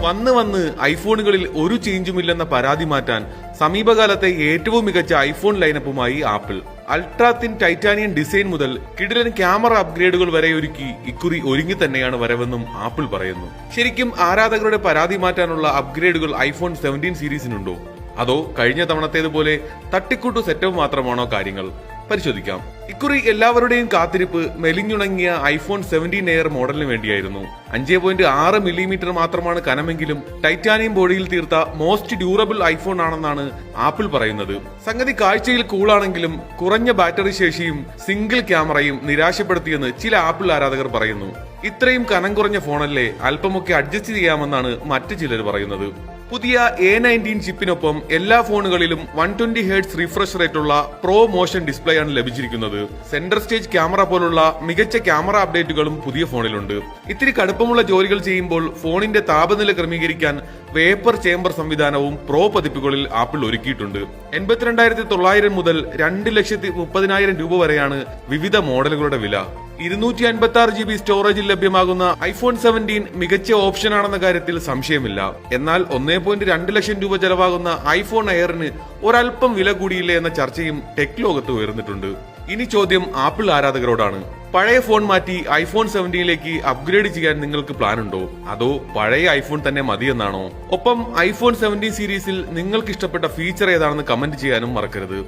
വന്ന് ഐഫോണുകളിൽ ഒരു ചേഞ്ചുമില്ലെന്ന പരാതി മാറ്റാൻ സമീപകാലത്തെ ഏറ്റവും മികച്ച ഐഫോൺ ലൈനപ്പുമായി Apple. Ultra thin titanium design മുതൽ കിടിലൻ ക്യാമറ അപ്ഗ്രേഡുകൾ വരെ ഒരുക്കി ഇക്കുറി ഒരുങ്ങി തന്നെയാണ് വരവെന്നും ആപ്പിൾ പറയുന്നു. ശരിക്കും ആരാധകരുടെ പരാതി മാറ്റാനുള്ള അപ്ഗ്രേഡുകൾ ഐഫോൺ 17 സീരീസിനുണ്ടോ? അതോ കഴിഞ്ഞ തവണത്തേതുപോലെ തട്ടിക്കൂട്ടു സെറ്റപ്പ് മാത്രമാണോ കാര്യങ്ങൾ? പരിശോധിക്കാം. ഇക്കുറി എല്ലാവരുടെയും കാത്തിരിപ്പ് മെലിഞ്ഞുണങ്ങിയ ഐഫോൺ 17 എയർ മോഡലിന് വേണ്ടിയായിരുന്നു. 5.6 മില്ലിമീറ്റർ മാത്രമാണ് കനമെങ്കിലും ടൈറ്റാനിയം ബോഡിയിൽ തീർത്ത മോസ്റ്റ് ഡ്യൂറബിൾ ഐഫോൺ ആണെന്നാണ് ആപ്പിൾ പറയുന്നത്. സംഗതി കാഴ്ചയിൽ കൂളാണെങ്കിലും കുറഞ്ഞ ബാറ്ററി ശേഷിയും സിംഗിൾ ക്യാമറയും നിരാശപ്പെടുത്തിയെന്ന് ചില ആപ്പിൾ ആരാധകർ പറയുന്നു. ഇത്രയും കനം കുറഞ്ഞ ഫോണല്ലേ, അല്പമൊക്കെ അഡ്ജസ്റ്റ് ചെയ്യാമെന്നാണ് മറ്റു ചിലർ പറയുന്നത്. പുതിയ A19 ചിപ്പിനൊപ്പം എല്ലാ ഫോണുകളിലും 120 Hz റിഫ്രഷ് റേറ്റുള്ള പ്രോ മോഷൻ ഡിസ്പ്ലേ ആണ് ലഭിച്ചിരിക്കുന്നത്. സെന്റർ സ്റ്റേജ് ക്യാമറ പോലുള്ള മികച്ച ക്യാമറ അപ്ഡേറ്റുകളും പുതിയ ഫോണിലുണ്ട്. ഇത്തിരി കടുപ്പമുള്ള ജോലികൾ ചെയ്യുമ്പോൾ ഫോണിന്റെ താപനില ക്രമീകരിക്കാൻ വേപ്പർ ചേംബർ സംവിധാനവും പ്രോ പതിപ്പുകളിൽ ആപ്പിൾ ഒരുക്കിയിട്ടുണ്ട്. 82,900 മുതൽ 2,30,000 രൂപ വരെയാണ് വിവിധ മോഡലുകളുടെ വില. 256 GB സ്റ്റോറേജിൽ ലഭ്യമാകുന്ന ഐഫോൺ 17 മികച്ച ഓപ്ഷനാണെന്ന കാര്യത്തിൽ സംശയമില്ല. എന്നാൽ 1.2 ലക്ഷം രൂപ ചെലവാകുന്ന ഐഫോൺ എയറിന് ഒരൽപ്പം വില കൂടിയില്ലേ എന്ന ചർച്ചയും ടെക് ലോകത്ത് ഉയർന്നിട്ടുണ്ട്. ഇനി ചോദ്യം ആപ്പിൾ ആരാധകരോടാണ്. പഴയ ഫോൺ മാറ്റി ഐഫോൺ 17ലേക്ക് അപ്ഗ്രേഡ് ചെയ്യാൻ നിങ്ങൾക്ക് പ്ലാൻ ഉണ്ടോ? അതോ പഴയ ഐഫോൺ തന്നെ മതിയെന്നാണോ? ഒപ്പം ഐഫോൺ 17 സീരീസിൽ നിങ്ങൾക്ക് ഇഷ്ടപ്പെട്ട ഫീച്ചർ ഏതാണെന്ന് കമന്റ് ചെയ്യാനും മറക്കരുത്.